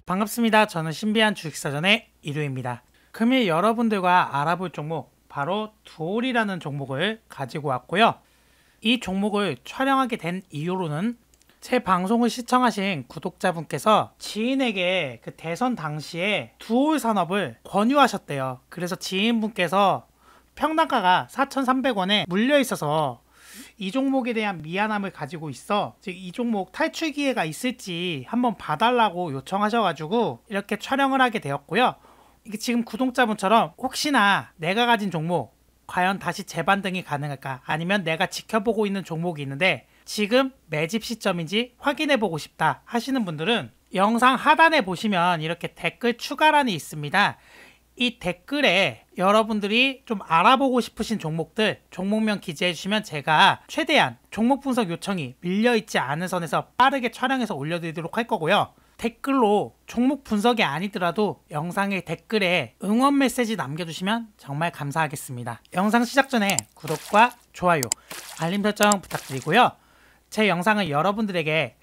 반갑습니다. 저는 신비한 주식사전의 이류입니다. 금일 여러분들과 알아볼 종목 바로 두올이라는 종목을 가지고 왔고요. 이 종목을 촬영하게 된 이유로는 제 방송을 시청하신 구독자분께서 지인에게 그 대선 당시에 두올 산업을 권유하셨대요. 그래서 지인분께서 평단가가 4,300원에 물려 있어서 이 종목에 대한 미안함을 가지고 있어 이 종목 탈출 기회가 있을지 한번 봐달라고 요청하셔가지고 이렇게 촬영을 하게 되었고요. 이게 지금 구독자분처럼 혹시나 내가 가진 종목 과연 다시 재반등이 가능할까, 아니면 내가 지켜보고 있는 종목이 있는데 지금 매집 시점인지 확인해보고 싶다 하시는 분들은 영상 하단에 보시면 이렇게 댓글 추가란이 있습니다. 이 댓글에 여러분들이 좀 알아보고 싶으신 종목들 종목명 기재해 주시면 제가 최대한 종목 분석 요청이 밀려있지 않은 선에서 빠르게 촬영해서 올려드리도록 할 거고요. 댓글로 종목 분석이 아니더라도 영상의 댓글에 응원 메시지 남겨주시면 정말 감사하겠습니다. 영상 시작 전에 구독과 좋아요, 알림 설정 부탁드리고요. 제 영상은 여러분들에게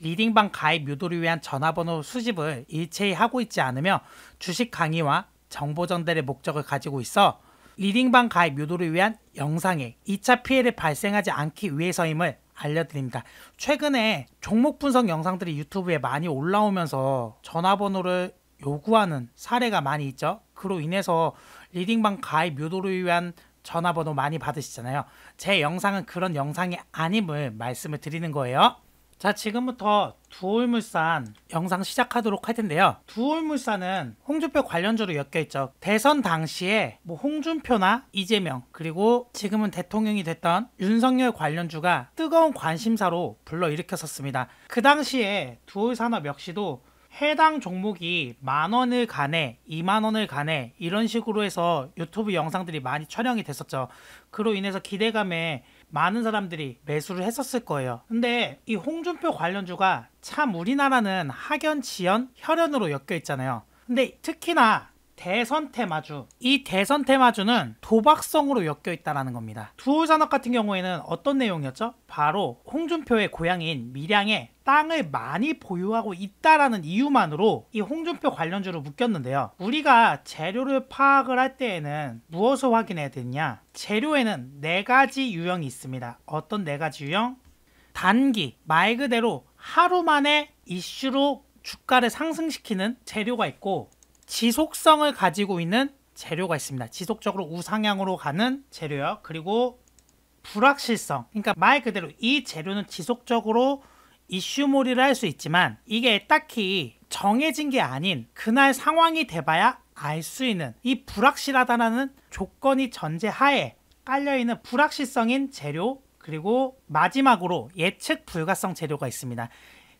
리딩방 가입 유도를 위한 전화번호 수집을 일체히 하고 있지 않으며 주식 강의와 정보 전달의 목적을 가지고 있어 리딩방 가입 유도를 위한 영상에 2차 피해를 발생하지 않기 위해서임을 알려드립니다. 최근에 종목 분석 영상들이 유튜브에 많이 올라오면서 전화번호를 요구하는 사례가 많이 있죠. 그로 인해서 리딩방 가입 유도를 위한 전화번호 많이 받으시잖아요. 제 영상은 그런 영상이 아님을 말씀을 드리는 거예요. 자, 지금부터 두올물산 영상 시작하도록 할 텐데요. 두올물산은 홍준표 관련주로 엮여있죠. 대선 당시에 홍준표나 이재명, 그리고 지금은 대통령이 됐던 윤석열 관련주가 뜨거운 관심사로 불러일으켰었습니다. 그 당시에 두올산업 역시도 해당 종목이 10,000원을 가네, 20,000원을 가네 이런 식으로 해서 유튜브 영상들이 많이 촬영이 됐었죠. 그로 인해서 기대감에 많은 사람들이 매수를 했었을 거예요. 근데 이 홍준표 관련주가 참 우리나라는 학연, 지연, 혈연으로 엮여 있잖아요. 근데 특히나 대선 테마주, 이 대선 테마주는 도박성으로 엮여 있다는 겁니다. 두올산업 같은 경우에는 어떤 내용이었죠? 바로 홍준표의 고향인 밀양에 땅을 많이 보유하고 있다라는 이유만으로 이 홍준표 관련주로 묶였는데요. 우리가 재료를 파악을 할 때에는 무엇을 확인해야 되느냐? 재료에는 4가지 유형이 있습니다. 어떤 4가지 유형? 단기, 말 그대로 하루 만에 이슈로 주가를 상승시키는 재료가 있고, 지속성을 가지고 있는 재료가 있습니다. 지속적으로 우상향으로 가는 재료요. 그리고 불확실성, 그러니까 말 그대로 이 재료는 지속적으로 이슈몰이를 할 수 있지만 이게 딱히 정해진 게 아닌 그날 상황이 돼봐야 알 수 있는 이 불확실하다는 조건이 전제하에 깔려있는 불확실성인 재료, 그리고 마지막으로 예측 불가성 재료가 있습니다.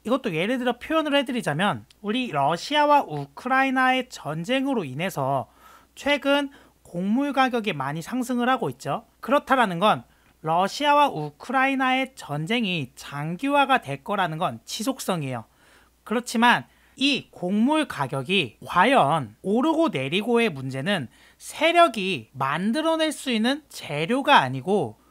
이것도 예를 들어 표현을 해드리자면 우리 러시아와 우크라이나의 전쟁으로 인해서 최근 곡물 가격이 많이 상승을 하고 있죠. 그렇다라는 건 러시아와 우크라이나의 전쟁이 장기화가 될 거라는 건 지속성이에요. 그렇지만 이 곡물 가격이 과연 오르고 내리고의 문제는 세력이 만들어낼 수 있는 재료가 아니고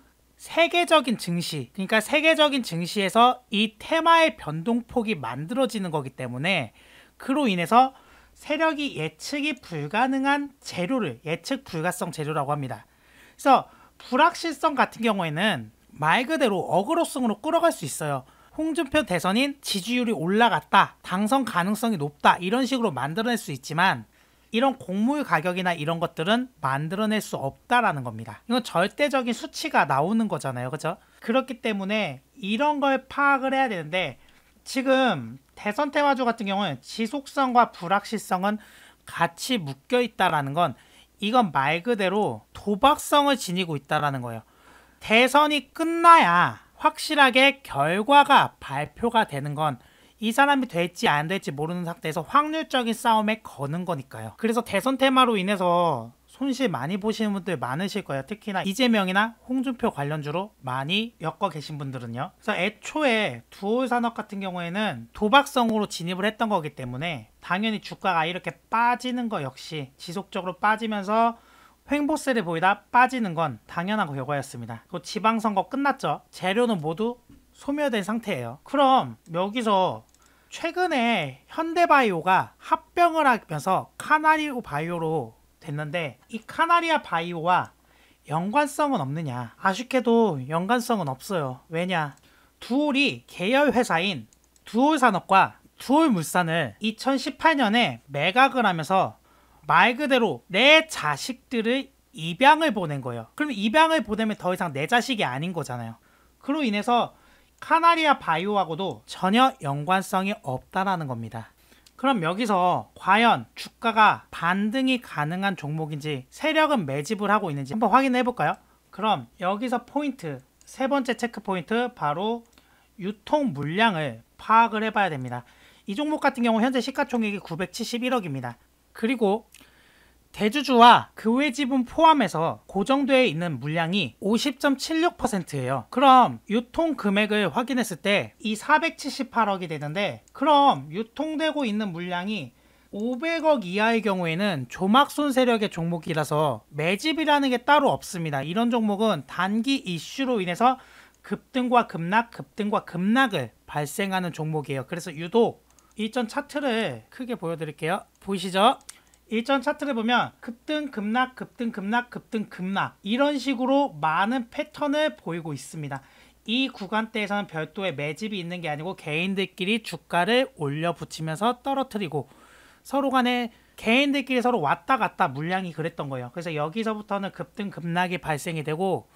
세계적인 증시, 그러니까 세계적인 증시에서 이 테마의 변동폭이 만들어지는 거기 때문에 그로 인해서 세력이 예측이 불가능한 재료를 예측 불가성 재료라고 합니다. 그래서 불확실성 같은 경우에는 말 그대로 어그로성으로 끌어갈 수 있어요. 홍준표 대선인 지지율이 올라갔다, 당선 가능성이 높다 이런 식으로 만들어낼 수 있지만 이런 곡물 가격이나 이런 것들은 만들어낼 수 없다라는 겁니다. 이건 절대적인 수치가 나오는 거잖아요. 그죠? 그렇기 때문에 이런 걸 파악을 해야 되는데 지금 대선 테마주 같은 경우는 지속성과 불확실성은 같이 묶여 있다라는 건 이건 말 그대로 도박성을 지니고 있다라는 거예요. 대선이 끝나야 확실하게 결과가 발표가 되는 건 이 사람이 될지 안 될지 모르는 상태에서 확률적인 싸움에 거는 거니까요. 그래서 대선 테마로 인해서 손실 많이 보시는 분들 많으실 거예요. 특히나 이재명이나 홍준표 관련주로 많이 엮어 계신 분들은요. 그래서 애초에 두올산업 같은 경우에는 도박성으로 진입을 했던 거기 때문에 당연히 주가가 이렇게 빠지는 거 역시 지속적으로 빠지면서 횡보세를 보이다 빠지는 건 당연한 결과였습니다. 그 지방선거 끝났죠. 재료는 모두 소멸된 상태예요. 그럼 여기서 최근에 현대바이오가 합병을 하면서 카나리아 바이오로 됐는데, 이 카나리아 바이오와 연관성은 없느냐? 아쉽게도 연관성은 없어요. 왜냐? 두올이 계열 회사인 두올산업과 두올물산을 2018년에 매각을 하면서 말 그대로 내 자식들을 입양을 보낸 거예요. 그럼 입양을 보내면 더 이상 내 자식이 아닌 거잖아요. 그로 인해서 카나리아 바이오하고도 전혀 연관성이 없다라는 겁니다. 그럼 여기서 과연 주가가 반등이 가능한 종목인지, 세력은 매집을 하고 있는지 한번 확인해 볼까요? 그럼 여기서 포인트, 세 번째 체크 포인트, 바로 유통 물량을 파악을 해봐야 됩니다. 이 종목 같은 경우 현재 시가총액이 971억입니다. 그리고 대주주와 그 외 지분 포함해서 고정되어 있는 물량이 50.76%예요. 그럼 유통 금액을 확인했을 때 이 478억이 되는데, 그럼 유통되고 있는 물량이 500억 이하의 경우에는 조막손 세력의 종목이라서 매집이라는 게 따로 없습니다. 이런 종목은 단기 이슈로 인해서 급등과 급락, 급등과 급락을 발생하는 종목이에요. 그래서 유독 일전 차트를 크게 보여드릴게요. 보이시죠? 일전 차트를 보면 급등, 급락, 급등, 급락, 급등, 급락, 이런 식으로 많은 패턴을 보이고 있습니다. 이 구간대에서는 별도의 매집이 있는 게 아니고 개인들끼리 주가를 올려붙이면서 떨어뜨리고, 서로 간에 개인들끼리 서로 왔다 갔다 물량이 그랬던 거예요. 그래서 여기서부터는 급등, 급락이 발생이 되고,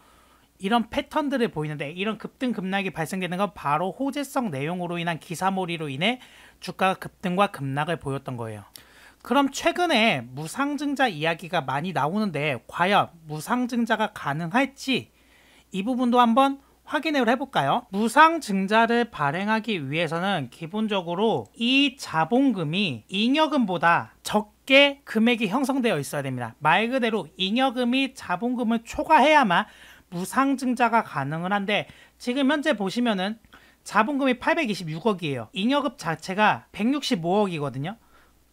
이런 패턴들을 보이는데, 이런 급등, 급락이 발생되는 건 바로 호재성 내용으로 인한 기사몰이로 인해 주가가 급등과 급락을 보였던 거예요. 그럼 최근에 무상증자 이야기가 많이 나오는데, 과연 무상증자가 가능할지 이 부분도 한번 확인을 해볼까요? 무상증자를 발행하기 위해서는 기본적으로 이 자본금이 잉여금보다 적게 금액이 형성되어 있어야 됩니다. 말 그대로 잉여금이 자본금을 초과해야만 무상증자가 가능을 한데, 지금 현재 보시면은 자본금이 826억이에요. 잉여금 자체가 165억이거든요.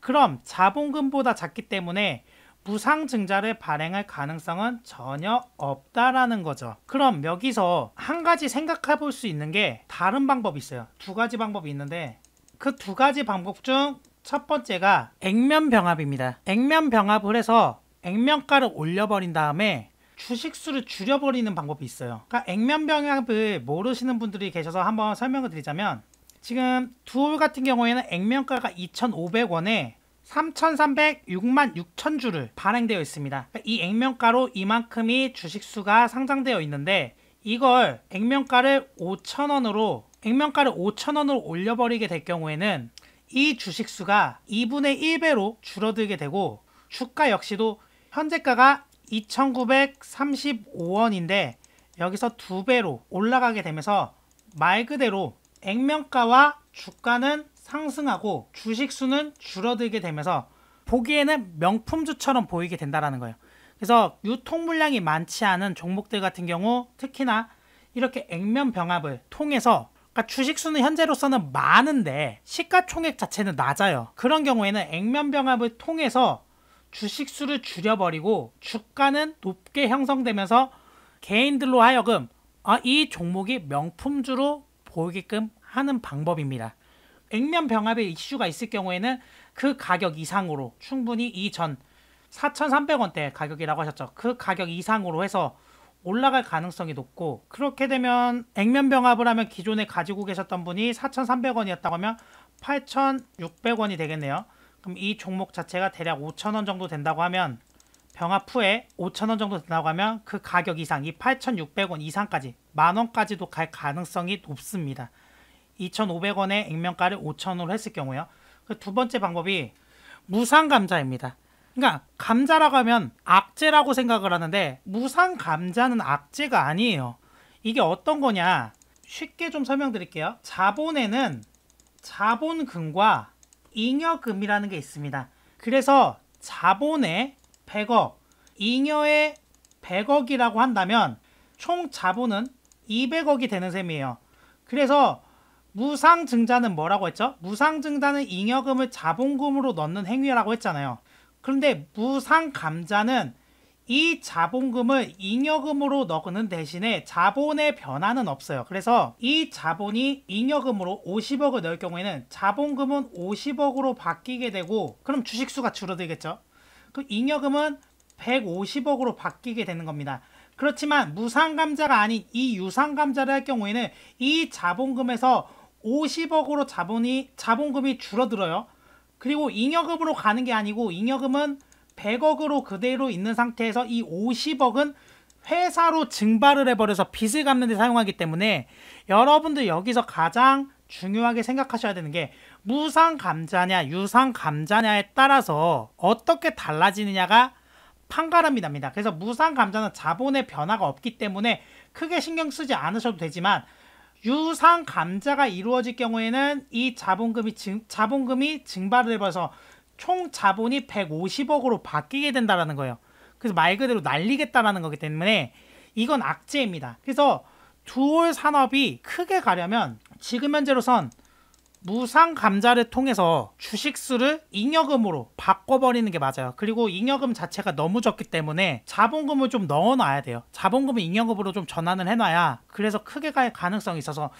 그럼 자본금보다 작기 때문에 무상증자를 발행할 가능성은 전혀 없다라는 거죠. 그럼 여기서 한 가지 생각해 볼 수 있는 게 다른 방법이 있어요. 두 가지 방법이 있는데, 그 두 가지 방법 중 첫 번째가 액면병합입니다. 액면병합을 해서 액면가를 올려버린 다음에 주식수를 줄여버리는 방법이 있어요. 그러니까 액면병합을 모르시는 분들이 계셔서 한번 설명을 드리자면, 지금 두올 같은 경우에는 액면가가 2,500원에 3,306만 6천 주를 발행되어 있습니다. 그러니까 이 액면가로 이만큼이 주식수가 상장되어 있는데, 이걸 액면가를 5,000원으로 올려버리게 될 경우에는 이 주식수가 2분의 1배로 줄어들게 되고, 주가 역시도 현재가가 2,935원인데 여기서 2배로 올라가게 되면서 말 그대로 액면가와 주가는 상승하고 주식수는 줄어들게 되면서 보기에는 명품주처럼 보이게 된다는 거예요. 그래서 유통 물량이 많지 않은 종목들 같은 경우, 특히나 이렇게 액면병합을 통해서, 그러니까 주식수는 현재로서는 많은데 시가총액 자체는 낮아요. 그런 경우에는 액면병합을 통해서 주식수를 줄여버리고 주가는 높게 형성되면서 개인들로 하여금 이 종목이 명품주로 보이게끔 하는 방법입니다. 액면병합의 이슈가 있을 경우에는 그 가격 이상으로 충분히 이전 4,300원대 가격이라고 하셨죠. 그 가격 이상으로 해서 올라갈 가능성이 높고, 그렇게 되면 액면병합을 하면 기존에 가지고 계셨던 분이 4,300원이었다고 하면 8,600원이 되겠네요. 그럼 이 종목 자체가 대략 5,000원 정도 된다고 하면, 병합 후에 5,000원 정도 된다고 하면 그 가격 이상, 이 8,600원 이상까지, 만원까지도 갈 가능성이 높습니다. 2,500원의 액면가를 5,000원으로 했을 경우요. 그 두 번째 방법이 무상감자입니다. 그러니까 감자라고 하면 악재라고 생각을 하는데, 무상감자는 악재가 아니에요. 이게 어떤 거냐, 쉽게 좀 설명드릴게요. 자본에는 자본금과 잉여금이라는 게 있습니다. 그래서 자본에 100억, 잉여에 100억이라고 한다면 총 자본은 200억이 되는 셈이에요. 그래서 무상증자는 뭐라고 했죠? 무상증자는 잉여금을 자본금으로 넣는 행위라고 했잖아요. 그런데 무상감자는 이 자본금을 잉여금으로 넣는 대신에 자본의 변화는 없어요. 그래서 이 자본이 잉여금으로 50억을 넣을 경우에는 자본금은 50억으로 바뀌게 되고, 그럼 주식수가 줄어들겠죠. 그 잉여금은 150억으로 바뀌게 되는 겁니다. 그렇지만 무상감자가 아닌 이 유상감자를 할 경우에는 이 자본금에서 50억으로 자본금이 줄어들어요. 그리고 잉여금으로 가는 게 아니고 잉여금은 100억으로 그대로 있는 상태에서 이 50억은 회사로 증발을 해버려서 빚을 갚는 데 사용하기 때문에, 여러분들 여기서 가장 중요하게 생각하셔야 되는 게 무상감자냐 유상감자냐에 따라서 어떻게 달라지느냐가 판가름이 납니다. 그래서 무상감자는 자본의 변화가 없기 때문에 크게 신경 쓰지 않으셔도 되지만, 유상감자가 이루어질 경우에는 이 자본금이 증발을 해버려서 총 자본이 150억으로 바뀌게 된다는 거예요. 그래서 말 그대로 날리겠다라는 거기 때문에 이건 악재입니다. 그래서 두올 산업이 크게 가려면 지금 현재로선 무상감자를 통해서 주식수를 잉여금으로 바꿔버리는 게 맞아요. 그리고 잉여금 자체가 너무 적기 때문에 자본금을 좀 넣어놔야 돼요. 자본금을 잉여금으로 좀 전환을 해놔야 그래서 크게 갈 가능성이 있어서,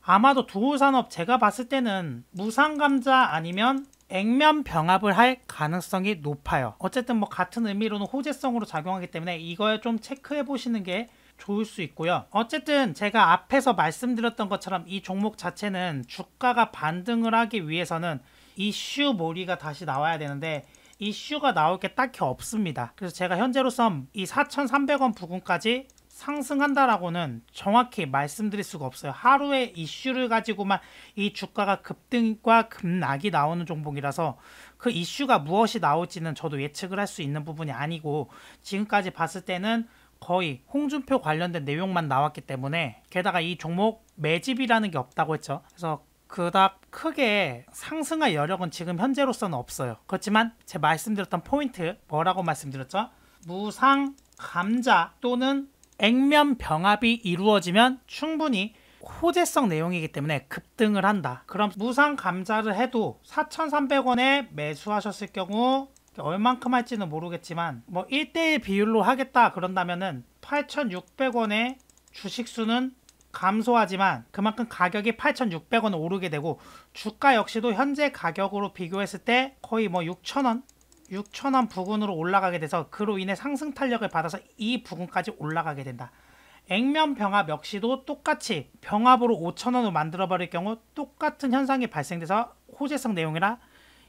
아마도 두올산업 제가 봤을 때는 무상감자 아니면 액면 병합을 할 가능성이 높아요. 어쨌든 뭐 같은 의미로는 호재성으로 작용하기 때문에 이걸 좀 체크해 보시는 게 좋을 수 있고요. 어쨌든 제가 앞에서 말씀드렸던 것처럼 이 종목 자체는 주가가 반등을 하기 위해서는 이슈몰이가 다시 나와야 되는데 이슈가 나올 게 딱히 없습니다. 그래서 제가 현재로선 이 4,300원 부근까지 상승한다라고는 정확히 말씀드릴 수가 없어요. 하루에 이슈를 가지고만 이 주가가 급등과 급락이 나오는 종목이라서 그 이슈가 무엇이 나올지는 저도 예측을 할 수 있는 부분이 아니고, 지금까지 봤을 때는 거의 홍준표 관련된 내용만 나왔기 때문에, 게다가 이 종목 매집이라는 게 없다고 했죠. 그래서 그닥 크게 상승할 여력은 지금 현재로서는 없어요. 그렇지만 제 말씀드렸던 포인트 뭐라고 말씀드렸죠? 무상 감자 또는 액면 병합이 이루어지면 충분히 호재성 내용이기 때문에 급등을 한다. 그럼 무상 감자를 해도 4,300원에 매수하셨을 경우 얼만큼 할지는 모르겠지만 뭐 1대1 비율로 하겠다 그런다면은 8,600원의 주식수는 감소하지만 그만큼 가격이 8,600원 오르게 되고, 주가 역시도 현재 가격으로 비교했을 때 거의 뭐 6,000원 부근으로 올라가게 돼서 그로 인해 상승 탄력을 받아서 이 부근까지 올라가게 된다. 액면 병합 역시도 똑같이 병합으로 5,000원을 만들어 버릴 경우 똑같은 현상이 발생돼서 호재성 내용이라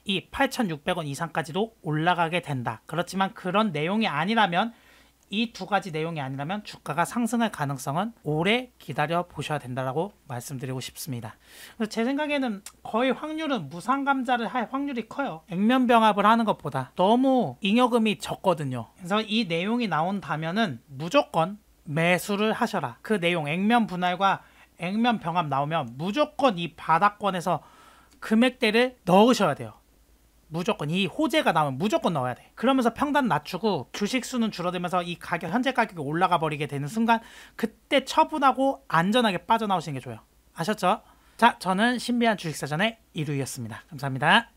이 8,600원 이상까지도 올라가게 된다. 그렇지만 그런 내용이 아니라면, 이 두 가지 내용이 아니라면 주가가 상승할 가능성은 오래 기다려 보셔야 된다고 말씀드리고 싶습니다. 그래서 제 생각에는 거의 확률은 무상감자를 할 확률이 커요. 액면병합을 하는 것보다 너무 잉여금이 적거든요. 그래서 이 내용이 나온다면은 무조건 매수를 하셔라. 그 내용 액면 분할과 액면 병합 나오면 무조건 이 바닥권에서 금액대를 넣으셔야 돼요. 무조건 이 호재가 나오면 무조건 넣어야 돼. 그러면서 평단 낮추고 주식 수는 줄어들면서 이 가격, 현재 가격이 올라가 버리게 되는 순간 그때 처분하고 안전하게 빠져나오시는 게 좋아요. 아셨죠? 자, 저는 신비한 주식사전의 이루이였습니다. 감사합니다.